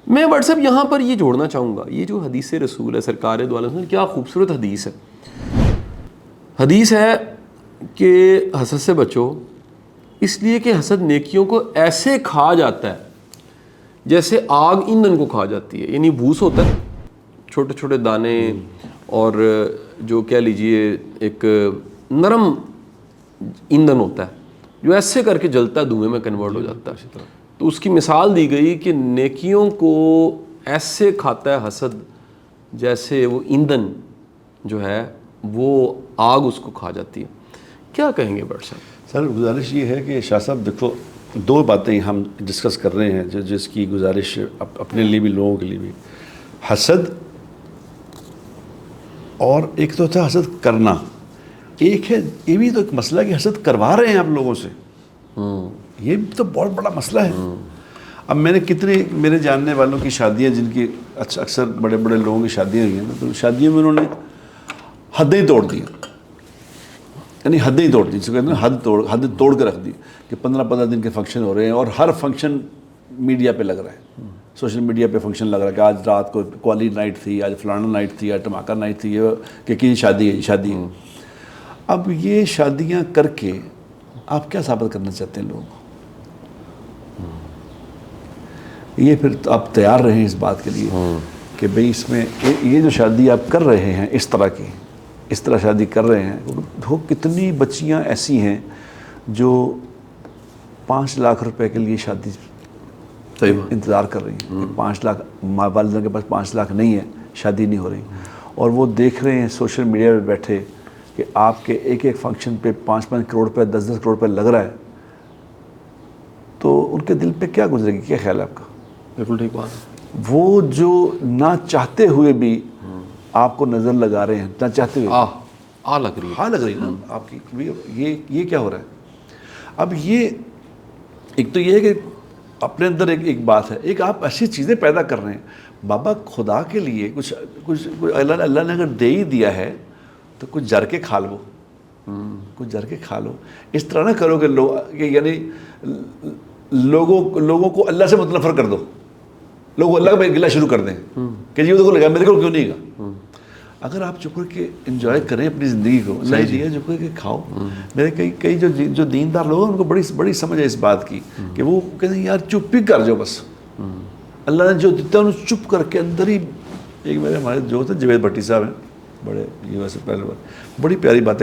میں واٹس ایپ یہاں پر یہ جوڑنا چاہوں گا، یہ جو حدیث رسول ہے سرکار دو عالم وسلم، کیا خوبصورت حدیث ہے۔ حدیث ہے کہ حسد سے بچو، اس لیے کہ حسد نیکیوں کو ایسے کھا جاتا ہے جیسے آگ ایندھن کو کھا جاتی ہے، یعنی بھوس ہوتا ہے، چھوٹے چھوٹے دانے، اور جو کہہ لیجئے ایک نرم ایندھن ہوتا ہے جو ایسے کر کے جلتا ہے، دھوئیں میں کنورٹ ہو جاتا ہے۔ تو اس کی مثال دی گئی کہ نیکیوں کو ایسے کھاتا ہے حسد جیسے وہ ایندھن جو ہے وہ آگ اس کو کھا جاتی ہے۔ کیا کہیں گے بٹ صاحب؟ سر گزارش یہ ہے کہ شاہ صاحب دیکھو، 2 باتیں ہم ڈسکس کر رہے ہیں جس کی گزارش اپنے لیے بھی، لوگوں کے لیے بھی، حسد، اور ایک تو تھا حسد کرنا، ایک ہے یہ بھی تو ایک مسئلہ کہ حسد کروا رہے ہیں آپ لوگوں سے، یہ بھی تو بہت بڑا مسئلہ ہے۔ اب میں نے کتنے میرے جاننے والوں کی شادیاں، جن کی اکثر بڑے بڑے لوگوں کی شادیاں ہوئی ہیں، تو شادیوں میں انہوں نے حدیں توڑ دی، یعنی حدیں ہی توڑ دی، جسے کہتے ہیں حد توڑ کے رکھ دی کہ 15 دن کے فنکشن ہو رہے ہیں، اور ہر فنکشن میڈیا پہ لگ رہا ہے، سوشل میڈیا پہ فنکشن لگ رہا ہے کہ آج رات کو قوالی نائٹ تھی، آج فلانا نائٹ تھی، آج دھماکہ نائٹ تھی، کہ کی شادی ہے، شادی ہے۔ اب یہ شادیاں کر کے آپ کیا ثابت کرنا چاہتے ہیں لوگوں کو؟ یہ پھر آپ تیار رہیں اس بات کے لیے کہ بھئی اس میں یہ جو شادی آپ کر رہے ہیں اس طرح کی، اس طرح شادی کر رہے ہیں، وہ کتنی بچیاں ایسی ہیں جو 5 لاکھ روپے کے لیے شادی انتظار کر رہی ہیں، 5 لاکھ، والدہ کے پاس 5 لاکھ نہیں ہے، شادی نہیں ہو رہی، اور وہ دیکھ رہے ہیں سوشل میڈیا پہ بیٹھے کہ آپ کے ایک فنکشن پہ 5-5 کروڑ روپے، 10-10 کروڑ روپے لگ رہا ہے، تو ان کے دل پہ کیا گزرے گی؟ کیا خیال ہے آپ کا؟ بالکل ٹھیک بات ہے۔ وہ جو نہ چاہتے ہوئے بھی آپ کو نظر لگا رہے ہیں، نہ چاہتے ہوئے لگ رہی ہے، ہاں لگ رہی ہے نا آپ کی، یہ کیا ہو رہا ہے؟ اب یہ ایک تو یہ ہے کہ اپنے اندر ایک بات ہے، ایک آپ ایسی چیزیں پیدا کر رہے ہیں، بابا خدا کے لیے کچھ اللہ نے اگر دے ہی دیا ہے تو کچھ جر کے کھا لو، کچھ جر کے کھا لو، اس طرح نہ کرو کہ یعنی لوگوں کو اللہ سے متنفر کر دو، لوگ اللہ کا گلہ شروع کر دیں کہ جی وہ دیکھو لگا میرے کو کیوں نہیں گا۔ اگر آپ چپ کر کے انجوائے کریں اپنی زندگی کو، اللہ دیا چپ کر کے کھاؤ۔ میرے کئی جو دیندار لوگ ہیں ان کو بڑی سمجھ ہے اس بات کی کہ وہ کہتے ہیں یار چپ ہی کر جاؤ بس، اللہ نے جو دیتا ہے انہوں چپ کر کے اندر ہی۔ ایک میرے ہمارے جو تھے جوید بھٹی صاحب ہیں، بڑے US سے پہلے بڑی پیاری بات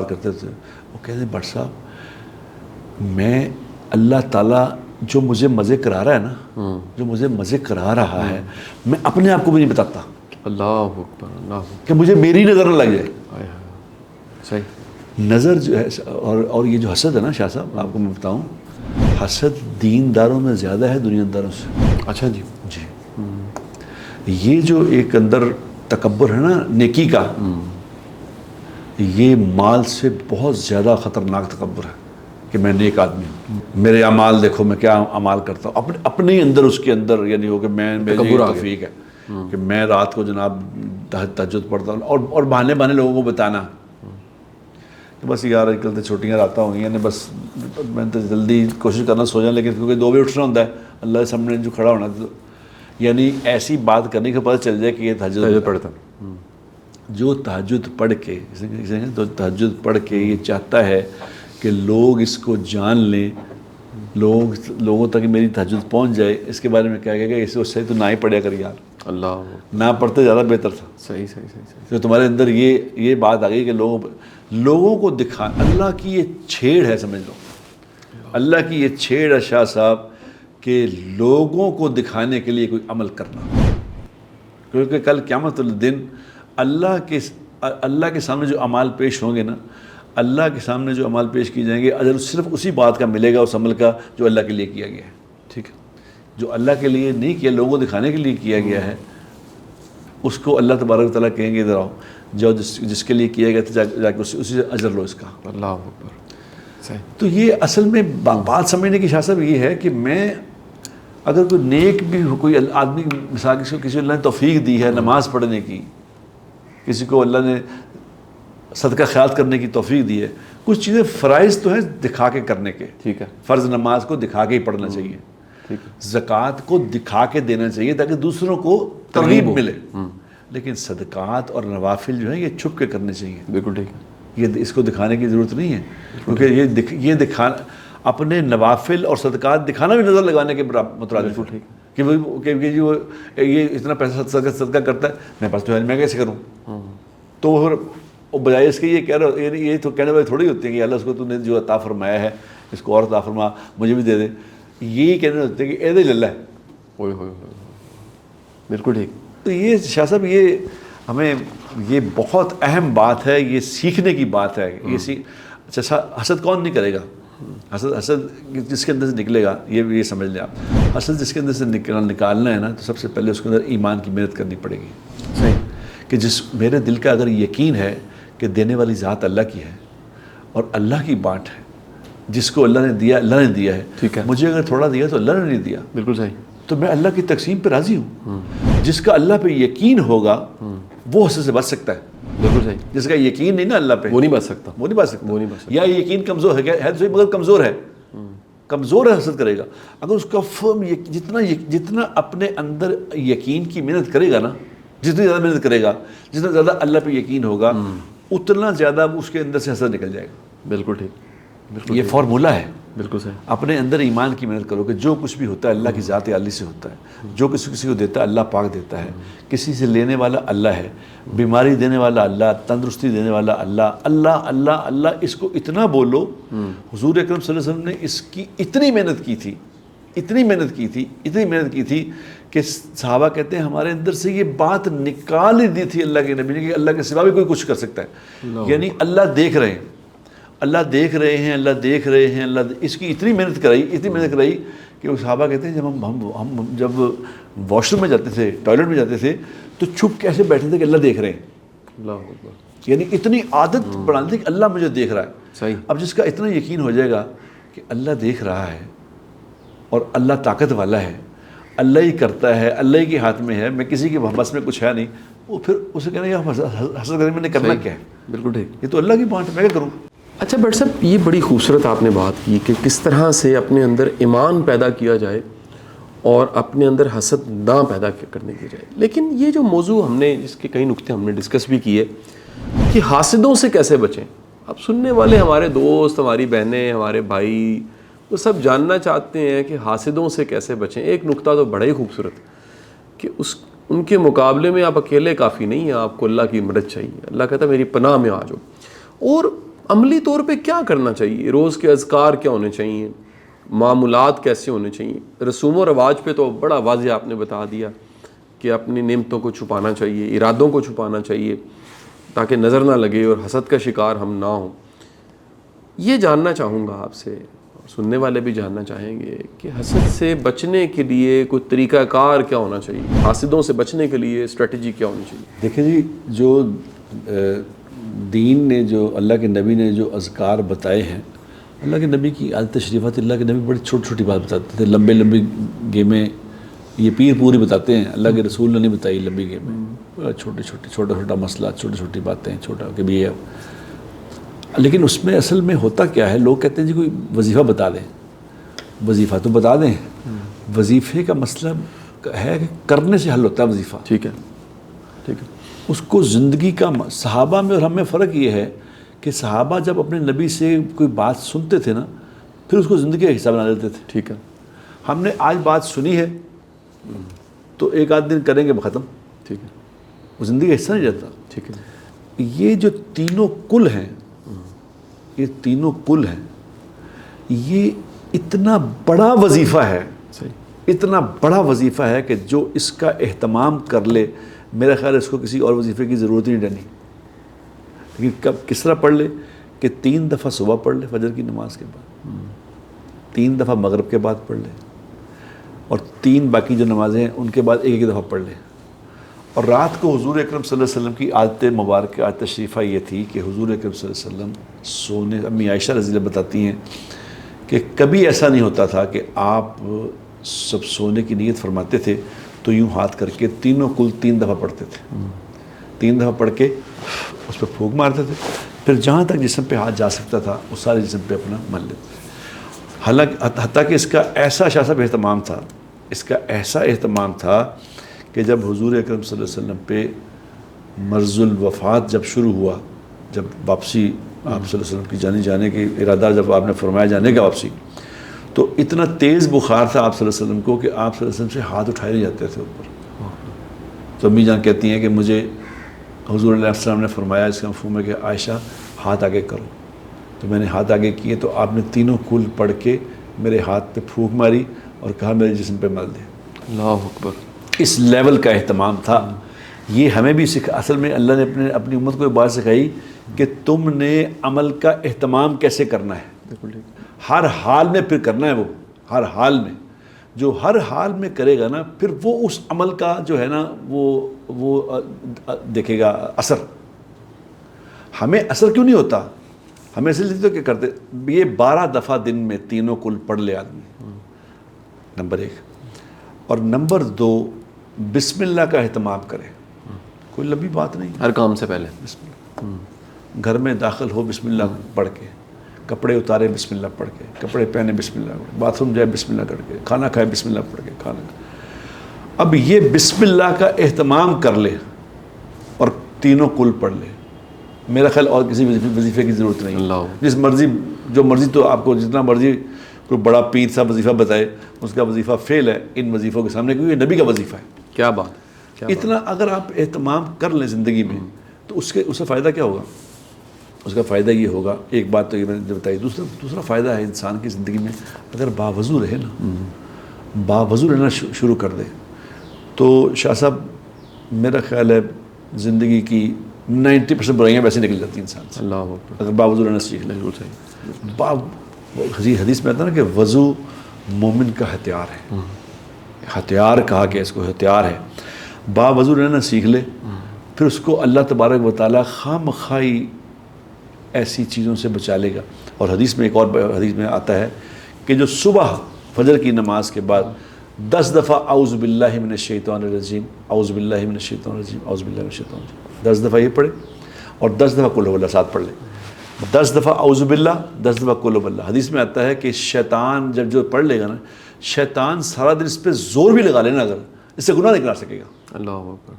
کرتے تھے. وہ کہتے ہیں بٹ صاحب میں اللہ تعالیٰ جو مجھے مزے کرا رہا ہے نا, جو مجھے مزے کرا رہا ہے, میں اپنے آپ کو بھی نہیں بتاتا. اللہ اکبر, اللہ اکبر. کہ مجھے میری نظر نہ لگ جائے. صحیح. نظر جو ہے اور یہ جو حسد ہے نا شاہ صاحب, آپ کو میں بتاؤں, حسد دینداروں میں زیادہ ہے دنیا داروں سے. اچھا جی. جی. یہ جو ایک اندر تکبر ہے نا نیکی کا, یہ مال سے بہت زیادہ خطرناک تکبر ہے کہ میں نیک آدمی ہوں, میرے اعمال دیکھو میں کیا اعمال کرتا ہوں, اپنے ہی اندر اس کے اندر یعنی ہو کہ میں میری توفیق ہے کہ میں رات کو جناب تہجد پڑھتا ہوں, اور بہانے لوگوں کو بتانا کہ بس یار آج کل تو چھوٹیاں راتیں ہو گئی ہیں, بس میں تو جلدی کوشش کرنا سو جاؤں, لیکن کیونکہ 2 بجے اٹھنا ہوتا ہے, اللہ کے سامنے جو کھڑا ہونا, یعنی ایسی بات کرنے کے پتہ چل جائے کہ یہ تہجد پڑھتا ہے. جو تہجد پڑھ کے تہجد پڑھ کے یہ چاہتا ہے کہ لوگ اس کو جان لیں, لوگوں تک میری تہجد پہنچ جائے, اس کے بارے میں کیا کہے گا, اس سے تو نہ ہی پڑھیا کر یار, اللہ نہ پڑھتے زیادہ بہتر تھا. صحیح صحیح صحیح. تو تمہارے اندر یہ بات آ گئی کہ لوگوں کو دکھا, اللہ کی یہ چھیڑ ہے, سمجھ لو اللہ کی یہ چھیڑ ہے شاہ صاحب, کہ لوگوں کو دکھانے کے لیے کوئی عمل کرنا. کیونکہ کل قیامت الدن اللہ کے سامنے جو اعمال پیش ہوں گے نا, اللہ کے سامنے جو عمل پیش کی جائیں گے, اجر صرف اسی بات کا ملے گا, اس عمل کا جو اللہ کے لیے کیا گیا ہے. ٹھیک ہے, جو اللہ کے لیے نہیں کیا, لوگوں کو دکھانے کے لیے کیا گیا ہے, اس کو اللہ تبارک و تعالیٰ کہیں گے ادھر آؤ, جو جس کے لیے کیا گیا تھا جا کے اسی سے اجر لو اس کا. اللہ اکبر. صحیح. تو یہ اصل میں بات سمجھنے کی شاہ صاحب یہ ہے کہ میں اگر کوئی نیک بھی ہو, کوئی آدمی مثال کسی اللہ نے توفیق دی ہے نماز پڑھنے کی, کسی کو اللہ نے صدقہ خیرات کرنے کی توفیق دی ہے, کچھ چیزیں فرائض تو ہیں دکھا کے کرنے کے. ٹھیک ہے, فرض نماز کو دکھا کے ہی پڑھنا چاہیے, زکوٰۃ کو دکھا کے دینا چاہیے تاکہ دوسروں کو ترغیب ملے, لیکن صدقات اور نوافل جو ہیں یہ چھپ کے کرنے چاہیے. بالکل ٹھیک ہے, یہ اس کو دکھانے کی ضرورت نہیں ہے, کیونکہ یہ دکھانا اپنے نوافل اور صدقات دکھانا بھی نظر لگانے کے مترادف ہے کہ جو یہ اتنا پیسہ صدقہ کرتا ہے, میرے پاس تو ہے, میں کیسے کروں. تو پھر بجائے اس کے یہ کہہ رہے, یہ تو کہنے والے تھوڑی ہوتے ہیں کہ اللہ اس کو تو نے جو عطا فرمایا ہے اس کو اور عطا فرما, مجھے بھی دے دے. یہی کہنے ہوتے ہیں کہ اے دل اللہ ہے. بالکل ٹھیک. تو یہ شاہ صاحب یہ ہمیں یہ بہت اہم بات ہے, یہ سیکھنے کی بات ہے. اچھا حسد کون نہیں کرے گا, حسد جس کے اندر سے نکلے گا, یہ سمجھ لیں آپ, حسد جس کے اندر سے نکالنا ہے نا, تو سب سے پہلے اس کے اندر ایمان کی محنت کرنی پڑے گی. صحیح. کہ میرے دل کا اگر یقین ہے کہ دینے والی ذات اللہ کی ہے اور اللہ کی بانٹ ہے, جس کو اللہ نے دیا اللہ نے دیا ہے. ٹھیک ہے, مجھے اگر تھوڑا دیا تو اللہ نے نہیں دیا. بالکل صحیح. تو میں اللہ کی تقسیم پہ راضی ہوں. جس کا اللہ پہ یقین ہوگا وہ حسد سے بچ سکتا ہے. بالکل صحیح. جس کا یقین نہیں نا اللہ پہ, وہ نہیں بچ سکتا. یا یقین کمزور ہے تو صحیح مگر کمزور ہے حسد کرے گا. اگر اس کا فرم جتنا اپنے اندر یقین کی محنت کرے گا نا, جتنی زیادہ محنت کرے گا, جتنا زیادہ اللہ پہ یقین ہوگا, اتنا زیادہ اس کے اندر سے حسد نکل جائے گا. بالکل ٹھیک. یہ فارمولہ ہے. بالکل صحیح. اپنے اندر ایمان کی محنت کرو کہ جو کچھ بھی ہوتا ہے اللہ کی ذات عالی سے ہوتا ہے. جو کسی کو دیتا ہے اللہ پاک دیتا ہے. کسی سے لینے والا اللہ ہے, بیماری دینے والا اللہ, تندرستی دینے والا اللہ. اللہ اللہ اللہ اس کو اتنا بولو. حضور اکرم صلی اللہ علیہ وسلم نے اس کی اتنی محنت کی تھی کہ صحابہ کہتے ہیں ہمارے اندر سے یہ بات نکال ہی دی تھی اللہ کے نبی نے کہ اللہ کے سوا بھی کوئی کچھ کر سکتا ہے. یعنی اللہ دیکھ رہے ہیں, اللہ اس کی اتنی محنت کرائی کہ وہ صحابہ کہتے ہیں جب واش روم میں جاتے تھے, ٹوائلٹ میں جاتے تھے, تو چھپ کیسے بیٹھے تھے کہ اللہ دیکھ رہے ہیں. یعنی اتنی عادت بنا لی کہ اللہ مجھے دیکھ رہا ہے. صحیح. اب جس کا اتنا یقین ہو جائے گا کہ اللہ دیکھ رہا ہے اور اللہ طاقت والا ہے, اللہ ہی کرتا ہے, اللہ ہی کے ہاتھ میں ہے, میں کسی کے بس میں کچھ ہے نہیں, وہ پھر اسے کہنا یہ حسد کرنے میں نے کرنا کیا ہے. بالکل ٹھیک. یہ تو اللہ کی بانٹ, میں کیا کروں. اچھا بٹ صاحب, یہ بڑی خوبصورت آپ نے بات کی کہ کس طرح سے اپنے اندر ایمان پیدا کیا جائے اور اپنے اندر حسد نہ پیدا کرنے کی جائے. لیکن یہ جو موضوع ہم نے, جس کے کئی نکتے ہم نے ڈسکس بھی کیے کہ حاسدوں سے کیسے بچیں. اب سننے والے ہمارے دوست, ہماری بہنیں, ہمارے بھائی, وہ سب جاننا چاہتے ہیں کہ حاسدوں سے کیسے بچیں. ایک نکتہ تو بڑا ہی خوبصورت کہ ان کے مقابلے میں آپ اکیلے کافی نہیں ہیں, آپ کو اللہ کی مدد چاہیے. اللہ کہتا ہے میری پناہ میں آ جاؤ. اور عملی طور پہ کیا کرنا چاہیے؟ روز کے اذکار کیا ہونے چاہیے, معمولات کیسے ہونے چاہیے؟ رسوم و رواج پہ تو بڑا واضح آپ نے بتا دیا کہ اپنی نعمتوں کو چھپانا چاہیے, ارادوں کو چھپانا چاہیے تاکہ نظر نہ لگے اور حسد کا شکار ہم نہ ہوں. یہ جاننا چاہوں گا آپ سے, سننے والے بھی جاننا چاہیں گے کہ حسد سے بچنے کے لیے کوئی طریقہ کار کیا ہونا چاہیے, حاسدوں سے بچنے کے لیے اسٹریٹجی کیا ہونی چاہیے؟ دیکھیں جی, جو دین نے, جو اللہ کے نبی نے جو اذکار بتائے ہیں, اللہ کے نبی کی عادت تشریفات, اللہ کے نبی بڑی چھوٹی چھوٹی بات بتاتے تھے, لمبے لمبی گیمیں یہ پیر پوری بتاتے ہیں, اللہ کے رسول نے نہیں بتائی لمبی گیمیں, چھوٹے چھوٹے چھوٹا چھوٹا مسئلہ, چھوٹی چھوٹی باتیں, چھوٹا کہ بھی ہے. لیکن اس میں اصل میں ہوتا کیا ہے, لوگ کہتے ہیں جی کوئی وظیفہ بتا دیں. وظیفہ تو بتا دیں, وظیفے کا مسئلہ ہے کہ کرنے سے حل ہوتا ہے وظیفہ. ٹھیک ہے, ٹھیک ہے. اس کو زندگی کا, صحابہ میں اور ہم میں فرق یہ ہے کہ صحابہ جب اپنے نبی سے کوئی بات سنتے تھے نا, پھر اس کو زندگی کا حصہ بنا دیتے تھے. ٹھیک ہے. ہم نے آج بات سنی ہے تو ایک آدھ دن کریں گے ختم. ٹھیک ہے. وہ زندگی کا حصہ نہیں رہتا. ٹھیک ہے. یہ جو تینوں کل ہیں, یہ تینوں کل ہیں, یہ اتنا بڑا وظیفہ ہے, صحیح, اتنا بڑا وظیفہ ہے کہ جو اس کا اہتمام کر لے, میرا خیال ہے اس کو کسی اور وظیفے کی ضرورت ہی نہیں رہنی. لیکن کب کس طرح پڑھ لے کہ 3 دفعہ صبح پڑھ لے فجر کی نماز کے بعد, 3 دفعہ مغرب کے بعد پڑھ لے, اور 3 باقی جو نمازیں ہیں ان کے بعد ایک دفعہ پڑھ لے. اور رات کو حضور اکرم صلی اللہ علیہ وسلم کی عادت مبارکہ, عادت تشریفہ یہ تھی کہ حضور اکرم صلی اللہ علیہ وسلم سونے, امی عائشہ رضی اللہ بتاتی ہیں کہ کبھی ایسا نہیں ہوتا تھا کہ آپ سب سونے کی نیت فرماتے تھے تو یوں ہاتھ کر کے تینوں کل 3 دفعہ پڑھتے تھے. 3 دفعہ پڑھ کے اس پہ پھونک مارتے تھے, پھر جہاں تک جسم پہ ہاتھ جا سکتا تھا اس سارے جسم پہ اپنا مل لیتے تھے. حالانکہ حتیٰ کہ اس کا ایسا شاسب اہتمام تھا, اس کا ایسا اہتمام تھا کہ جب حضور اکرم صلی اللہ علیہ وسلم پہ مرض الوفات جب شروع ہوا, جب واپسی آپ صلی اللہ علیہ وسلم کی جانے کے ارادہ جب آپ نے فرمایا جانے کا واپسی, تو اتنا تیز بخار تھا آپ صلی اللہ علیہ وسلم کو کہ آپ صلی اللہ علیہ وسلم سے ہاتھ اٹھائے نہیں جاتے تھے اوپر. تو امی جان کہتی ہیں کہ مجھے حضور علیہ السلام نے فرمایا اس کا مفہوم ہے کہ عائشہ ہاتھ آگے کرو, تو میں نے ہاتھ آگے کیے تو آپ نے تینوں کل پڑھ کے میرے ہاتھ پہ پھونک ماری اور کہا میرے جسم پہ مل دے. اللہ اکبر. اس لیول کا اہتمام تھا. یہ ہمیں بھی اصل میں اللہ نے اپنی امت کو ایک بات سکھائی کہ تم نے عمل کا اہتمام کیسے کرنا ہے, ہر حال میں پھر کرنا ہے. وہ ہر حال میں, جو ہر حال میں کرے گا نا, پھر وہ اس عمل کا جو ہے نا وہ دیکھے گا اثر. ہمیں اثر کیوں نہیں ہوتا, ہمیں اس لیے تو کیا کرتے, یہ 12 دفعہ دن میں تینوں کل پڑھ لے آدمی, نمبر 1. اور نمبر 2, بسم اللہ کا اہتمام کرے. کوئی لمبی بات نہیں, ہر کام سے پہلے بسم اللہ. گھر میں داخل ہو بسم اللہ پڑھ کے, کپڑے اتارے بسم اللہ پڑھ کے, کپڑے پہنے بسم اللہ, باتھ روم جائے بسم اللہ کر کے, کھانا کھائے بسم اللہ پڑھ کے کھانا کھائے. اب یہ بسم اللہ کا اہتمام کر لے اور تینوں کل پڑھ لے, میرا خیال اور کسی وظیفے کی ضرورت نہیں. اللہ, جس مرضی جو مرضی, تو آپ کو جتنا مرضی کوئی بڑا پیر صاحب وظیفہ بتائے, اس کا وظیفہ فیل ہے ان وظیفوں کے سامنے, کیونکہ یہ نبی کا وظیفہ ہے. کیا بات. اتنا اگر آپ اہتمام کر لیں زندگی میں تو اس سے فائدہ کیا ہوگا؟ اس کا فائدہ یہ ہوگا, ایک بات تو یہ میں نے بتائی, دوسرا فائدہ ہے انسان کی زندگی میں اگر باوضو رہے نا, باوضو رہنا شروع کر دے تو شاہ صاحب میرا خیال ہے زندگی کی 90% برائیاں ویسے نکل جاتی ہیں انسان سے. اللہ اگر باوضو رہنا سیکھ لیں. حدیث میں آتا ہے نا کہ وضو مومن کا ہتھیار ہے, ہتھیار کہا کہ اس کو ہتھیار ہے. باوضو رہنا سیکھ لے, پھر اس کو اللہ تبارک و تعالیٰ خامخوائی ایسی چیزوں سے بچا لے گا. اور حدیث میں ایک اور حدیث میں آتا ہے کہ جو صبح فجر کی نماز کے بعد 10 دفعہ اعوذ باللہ من الشیطان الرجیم, اعوذ باللہ من الشیطان الرجیم, اعوذ باللہ من الشیطان الرجیم, 10 دفعہ یہ پڑھے, اور 10 دفعہ قل هو اللہ ساتھ پڑھ لے. 10 دفعہ اعوذ باللہ, 10 دفعہ قل هو اللہ. حدیث میں آتا ہے کہ شیطان جب جو پڑھ لے گا نا, شیطان سارا دن اس پہ زور بھی لگا لینا, اگر اس سے گناہ نہیں کرا سکے گا. اللہ اکبر.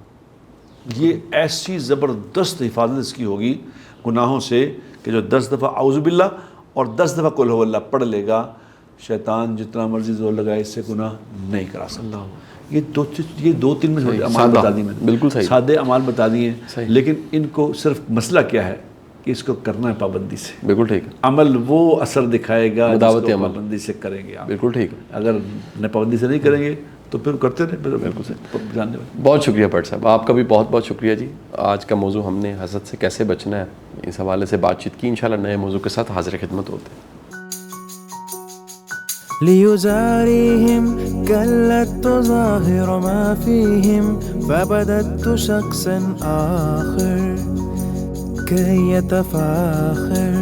یہ ایسی زبردست حفاظت اس کی ہوگی گناہوں سے کہ جو 10 دفعہ اعوذ باللہ اور 10 دفعہ قل هو اللہ پڑھ لے گا, شیطان جتنا مرضی زور لگائے اس سے گناہ نہیں کرا سکتا. یہ دو تین میں اعمال بتا دی میں نے، بالکل صحیح، سادے اعمال بتا دیے ہیں، لیکن ان کو صرف مسئلہ کیا ہے کہ اس کو کرنا ہے پابندی سے. بالکل ٹھیک ہے. عمل وہ اثر دکھائے گا دعوت جس کو عمل پابندی سے کریں گے. بالکل ٹھیک ہے. اگر پابندی سے نہیں کریں گے تو پھر کرتے رہے. بالکل صحیح. جاننے والے بہت شکریہ بٹ صاحب، آپ کا بھی بہت بہت شکریہ جی. آج کا موضوع ہم نے حسد سے کیسے بچنا ہے اس حوالے سے بات چیت کی. انشاءاللہ نئے موضوع کے ساتھ حاضر خدمت ہوتے ہیں. ليزاريهم كلت تظاهر ما فيهم فبدت شخص آخر كي يتفاخر